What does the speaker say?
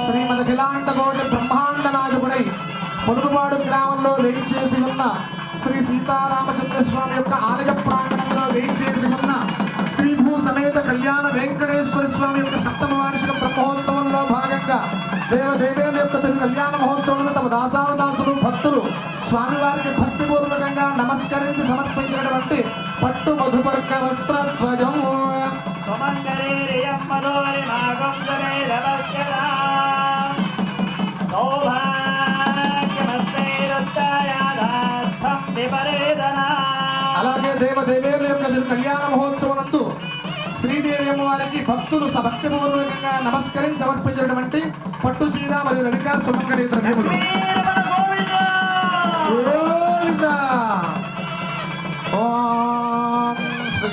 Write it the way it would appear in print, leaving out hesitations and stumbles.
శ్రీమదఖిలాండకోటి బ్రహ్మాండ నాయకుడై పొరుగుబాడు గ్రామంలో వేయించేసి ఉన్న శ్రీ సీతారామచంద్ర స్వామి యొక్క ఆలయ ప్రాంగణంలో వేయించేసి ఉన్న శ్రీభూ సమేత కళ్యాణ వెంకటేశ్వర స్వామి యొక్క సప్తమ వార్షిక బ్రహ్మోత్సవంలో భాగంగా దేవదేవేల యొక్క కళ్యాణ మహోత్సవంలో తమ దాసానుదాసులు భక్తులు స్వామివారికి భక్తిపూర్వకంగా నమస్కరించి సమర్పించినటువంటి పట్టు మధుపర్క వస్త్రధ్వజం అలాగే దేవదేవేల యొక్క కళ్యాణ మహోత్సవనందు శ్రీదేవి అమ్మవారికి భక్తులు భక్తిపూర్వకంగా నమస్కరించి సమర్పించినటువంటి పట్టు చీర మరియు రవికా సుమంగళి ద్రవ్యములు ఓం శ్రీ